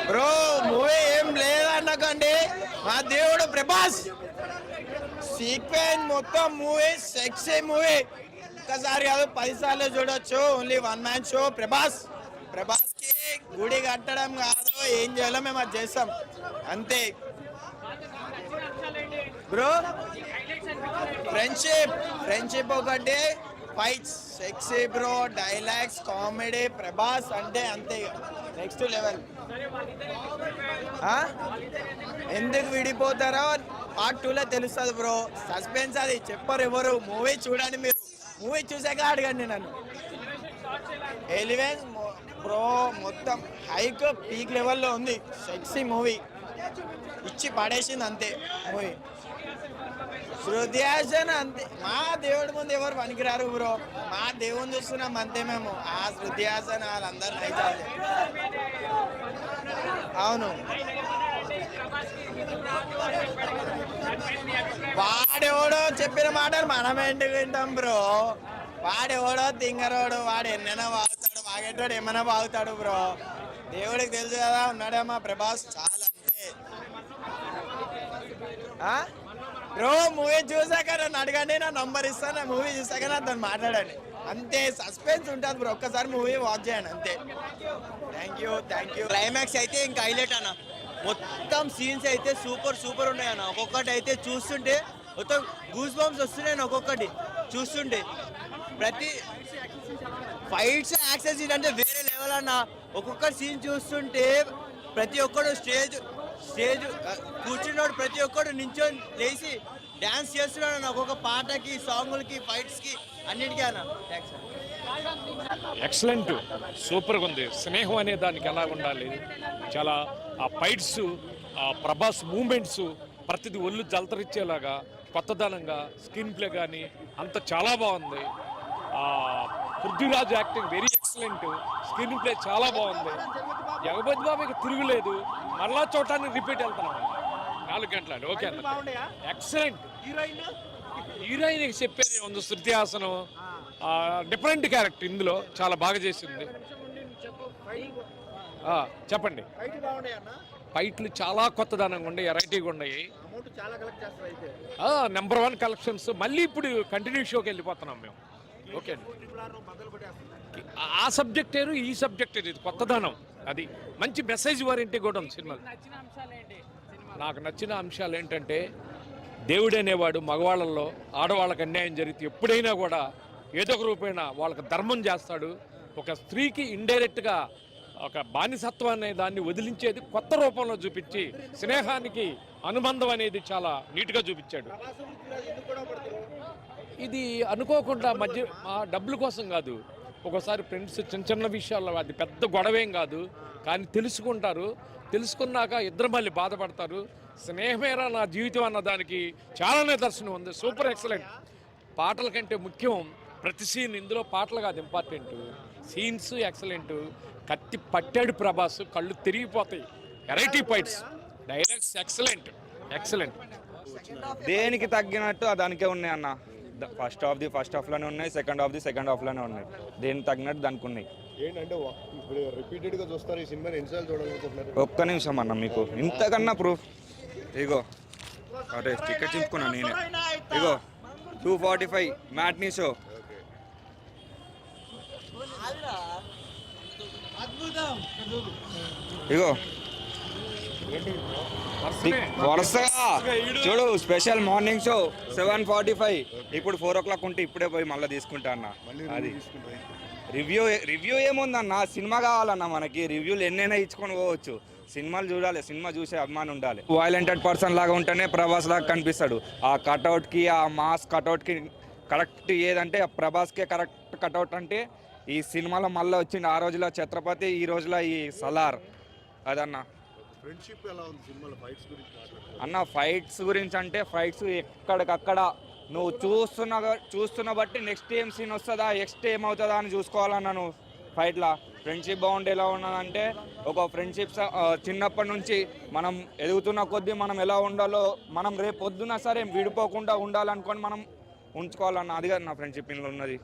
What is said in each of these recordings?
Bro movie ఏం లేదన్నకండి, మా దేవుడు ప్రభాస్ సీక్వెన్స్ మొత్తం మూవీ సెక్సీ మూవీ. ఒక్కసారి కాదు 10 సార్లు చూడొచ్చు. Only one man show. Prabhas కి గుడి కట్టడం కాదు, ఏం చేయాలో మేము అది చేస్తాం అంతే బ్రో. ఫ్రెండ్షిప్ ఒకటి, fights sexy bro, dialogues comedy. Prabhas అంటే అంతే నెక్స్ట్ లెవెల్. ఎందుకు విడిపోతారో పార్ట్ 2లో తెలుస్తుంది బ్రో. సస్పెన్స్ అది చెప్పరు ఎవరు. మూవీ చూడండి, మీరు మూవీ చూసాక అడగండి నన్ను. ఎలివెన్స్ బ్రో మొత్తం హైక్ పీక్ లెవెల్లో ఉంది. సెక్సీ మూవీ ఇచ్చి పడేసింది అంతే మూవీ. శృతి హాసన్ అంతే, మా దేవుడి ముందు ఎవరు పనికిరారు బ్రో. మా దేవుని చూస్తున్నాం అంతే మేము. ఆ శృతి హాసన్ వాళ్ళందరూ నైజాలు. అవును, వాడెవడో చెప్పిన మాటలు మనం ఎందుకు వింటాం బ్రో. వాడెవడో తింగరోడు, వాడు ఎన్నైనా బాగుతాడు, వాగేటోడు ఏమైనా బాగుతాడు బ్రో. దేవుడికి తెలుసు కదా, ఉన్నాడేమో ప్రభాస్ చాలా అంతే. బ్రో మూవీ చూసాక నన్ను అడగండి, నా నంబర్ ఇస్తాను. మూవీ చూసాక నాతో మాట్లాడండి అంతే. సస్పెన్స్ ఉంటుంది బ్రో, ఒక్కసారి మూవీ వాచ్ చేయండి అంతే. Thank you. క్లైమాక్స్ అయితే ఇంకా హైలైట్ అన్న. మొత్తం సీన్స్ అయితే సూపర్ ఉన్నాయన్న. ఒక్కొక్కటి అయితే చూస్తుంటే మొత్తం గూస్ బంప్స్ వస్తున్నాయి ఒక్కొక్కటి చూస్తుంటే. ప్రతి ఫైట్స్ యాక్సెస్ అంటే వేరే లెవెల్ అన్న. ఒక్కొక్క సీన్ చూస్తుంటే ప్రతి ఒక్కడు స్టేజ్ కూర్చున్నాడు, ప్రతి ఒక్కడు నించొని లేచి డ్యాన్స్ చేస్తున్నాడు అన్న. ఒక్కొక్క పాటకి, సాంగులకి, ఫైట్స్కి అన్నిటికీ అన్న. థ్యాంక్స్ అన్న. ఎక్సలెంట్, సూపర్గా ఉంది. స్నేహం అనే దానికి ఎలా ఉండాలి, చాలా ఆ ఫైట్స్, ఆ ప్రభాస్ మూమెంట్స్ ప్రతిదీ ఒళ్ళు జలతరిచ్చేలాగా కొత్తదనంగా స్క్రీన్ ప్లే కానీ అంత చాలా బాగుంది. Prithviraj acting very excellent. Screen play చాలా బాగుంది. జగపతి బాబుకి తిరుగులేదు. మరలా చూడటానికి రిపీట్ వెళ్తున్నాం 4 గంటలు. ఓకే అన్న, ఎక్సలెంట్. హీరోయిన్ చెప్పేది ఉంది. శృతి హాసన్ డిఫరెంట్ క్యారెక్టర్ ఇందులో చాలా బాగా చేసింది. చెప్పండి. ఫైట్లు చాలా కొత్తదనంగా ఉన్నాయి, వెరైటీగా ఉన్నాయి. Number 1 collections. మళ్ళీ ఇప్పుడు కంటిన్యూ షోకి వెళ్ళిపోతున్నాం మేము. ఓకే అండి, ఆ సబ్జెక్ట్ ఏరు, ఈ సబ్జెక్ట్ ఏరు. ఇది కొత్తదనం, అది మంచి మెసేజ్ వారింటి కూడా ఉంది సినిమా. నాకు నచ్చిన అంశాలు ఏంటంటే, దేవుడు అనేవాడు మగవాళ్ళల్లో ఆడవాళ్ళకి అన్యాయం జరిగితే ఎప్పుడైనా కూడా ఏదో ఒక రూపేణ వాళ్ళకి ధర్మం చేస్తాడు. ఒక స్త్రీకి ఇండైరెక్ట్గా ఒక బానిసత్వం అనే దాన్ని వదిలించేది కొత్త రూపంలో చూపించి స్నేహానికి అనుబంధం అనేది చాలా నీట్గా చూపించాడు. ఇది అనుకోకుండా మధ్య డబ్బుల కోసం కాదు, ఒక్కోసారి ఫ్రెండ్స్ చిన్న విషయాల్లో అది పెద్ద గొడవేం కాదు, కానీ తెలుసుకుంటారు. తెలుసుకున్నాక ఇద్దరు మళ్ళీ బాధపడతారు. స్నేహమేరా నా జీవితం అన్న దానికి చాలా నిదర్శనం ఉంది. Super excellent. పాటల కంటే ముఖ్యం ప్రతి సీన్. ఇందులో పాటలు కాదు ఇంపార్టెంట్, సీన్స్ ఎక్సలెంట్. కత్తి పట్టాడు ప్రభాస్, కళ్ళు తిరిగిపోతాయి. Variety fights, dialogues excellent. దేనికి తగ్గినట్టు దానికే ఉన్నాయి అన్న. ఫస్ట్ హాఫ్లోనే ఉన్నాయి, సెకండ్ హాఫ్లోనే ఉన్నాయి. దేనికి తగ్గినట్టు దానికి ఉన్నాయి. ఏంటంటే రిపీటెడ్గా చూస్తారు ఈ సినిమాని, ఎన్నిసార్లు చూడాలనుకుంటున్నారు? ఒక్క నిమిషం అన్న, మీకు ఇంతకన్నా ప్రూఫ్ ఇగో. అరే టికెట్ చింపుకున్నా నేనే. ఇగో 245 మ్యాట్నీ షో. ఇగో వరుసగా చూడు, స్పెషల్ మార్నింగ్ షో 7:45. ఇప్పుడు 4 o'clock ఉంటే ఇప్పుడే పోయి మళ్ళీ తీసుకుంటా అన్న. అది రివ్యూ ఏముందన్న, సినిమా కావాలన్న మనకి. రివ్యూలు ఎన్నైనా ఇచ్చుకొని పోవచ్చు. సినిమాలు చూడాలి, సినిమా చూసే అభిమానం ఉండాలి. వైలెంటెడ్ పర్సన్ లాగా ఉంటేనే ప్రభాస్ లాగా కనిపిస్తాడు. ఆ కటౌట్కి, ఆ మాస్ కటౌట్కి కరెక్ట్ ఏదంటే ప్రభాస్కే కరెక్ట్ కటౌట్ అంటే ఈ సినిమాలో మళ్ళీ వచ్చింది. ఆ రోజులో ఛత్రపతి, ఈ రోజులో ఈ సలార్. అదన్న ఫ్రెండ్షిప్ ఎలా ఉంది సినిమాలో? ఫైట్స్ గురించి అన్న, ఫైట్స్ గురించి అంటే ఫైట్స్ ఎక్కడికక్కడ నువ్వు చూస్తున్న బట్టి నెక్స్ట్ ఏం సీన్ వస్తుందా, నెక్స్ట్ ఏమవుతుందా అని చూసుకోవాలన్నా నువ్వు ఫైట్లా. ఫ్రెండ్షిప్ బాగుండి ఎలా ఉన్నదంటే, ఒక ఫ్రెండ్షిప్ చిన్నప్పటి నుంచి మనం ఎదుగుతున్న కొద్దీ మనం ఎలా ఉండాలో, మనం రేపు పొద్దున సరే విడిపోకుండా ఉండాలనుకొని మనం ఉంచుకోవాలన్న. అది కాదు నా ఫ్రెండ్షిప్ ఇందులో ఉన్నది.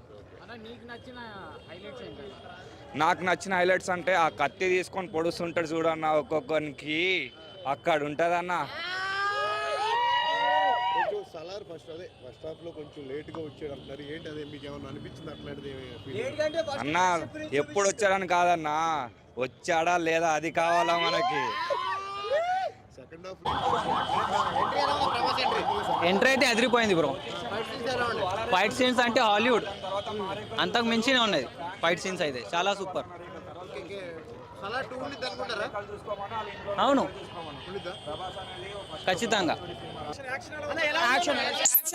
నాకు నచ్చిన హైలైట్స్ అంటే ఆ కత్తి తీసుకొని పొడుస్తుంటాడు చూడన్న ఒక్కొక్కరికి అక్కడ ఉంటుందన్న. కొంచెం సలార్ ఫస్ట్ హాఫ్ లో కొంచెం లేట్ గా వచ్చాడు అంటారు, ఏంటి అదే మీకు ఏమన్నా అనిపించింది అట్లాంటిది? అన్న ఎప్పుడు వచ్చాడని కాదన్నా, వచ్చాడా లేదా అది కావాలా మనకి. సెకండ్ హాఫ్ ఎంట్రీ అయితే అదిరిపోయింది బ్రో. ఫైట్ సీన్స్ అంటే హాలీవుడ్ అంతకు మించినే ఉన్నది. ఫైట్ సీన్స్ అయితే చాలా సూపర్. సలార్ 2 ఉండిద్ది అనుకుంటారా? అవును ఉండిద్దా? ఖచ్చితంగా. యాక్షన్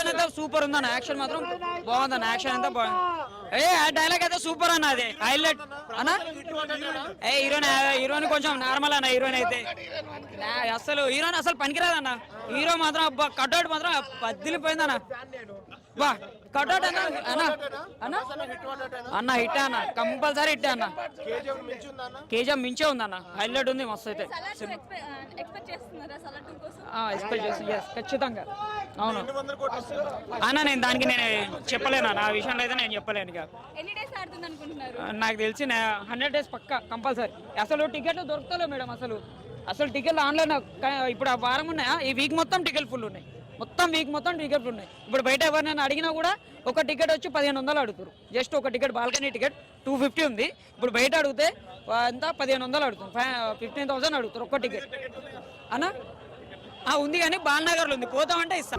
అయితే సూపర్ ఉందన్న. యాక్షన్ మాత్రం బాగుందన్న. యాక్షన్ అంతా బాగుంది. ఆ డైలాగ్ అయితే సూపర్ అన్న. అది హైలైట్ అన్న. హీరోయిన్ కొంచెం నార్మల్ అన్న. హీరోయిన్ అయితే అసలు హీరోయిన్ అసలు పనికిరాదన్న. హీరో మాత్రం కట్అవుట్ మాత్రం బద్దిలిపోయిందన్న. బా కట్అవుట్ అన్న అన్న అన్న హిట్ అన్న. కంపల్సరీ హిట్ అన్న. కేజీఎఫ్ మించే ఉందన్న. హైలైట్ ఉంది మస్తు అయితే. ఎక్స్పెక్ట్ చేస్తాను. ఎస్ ఖచ్చితంగా. అవును అన్న. నేను దానికి నేను చెప్పలేను. నా విషయంలో అయితే నేను చెప్పలేను. ఇక నాకు తెలిసి 100 days పక్కా కంపల్సరీ. అసలు టికెట్లు దొరుకుతలేవు మేడం. అసలు టికెట్లు ఆన్లైన్ ఇప్పుడు ఆ వారం ఉన్నాయా? ఈ వీక్ మొత్తం టికెట్ ఫుల్ ఉన్నాయి. మొత్తం వీక్ మొత్తం టికెట్ ఫుల్ ఉన్నాయి. ఇప్పుడు బయట ఎవరినైనా అడిగినా కూడా ఒక టికెట్ వచ్చి 1500 అడుగుతారు. జస్ట్ ఒక టికెట్ బాల్కనీ టికెట్ 250 ఉంది. ఇప్పుడు బయట అడిగితే ఎంత 1500 అడుగుతారు. 15,000 అడుగుతారు ఒక్క టికెట్ అన్న. ఉంది కానీ బాలనగర్లో ఉంది. పోతామంటే ఇస్తా.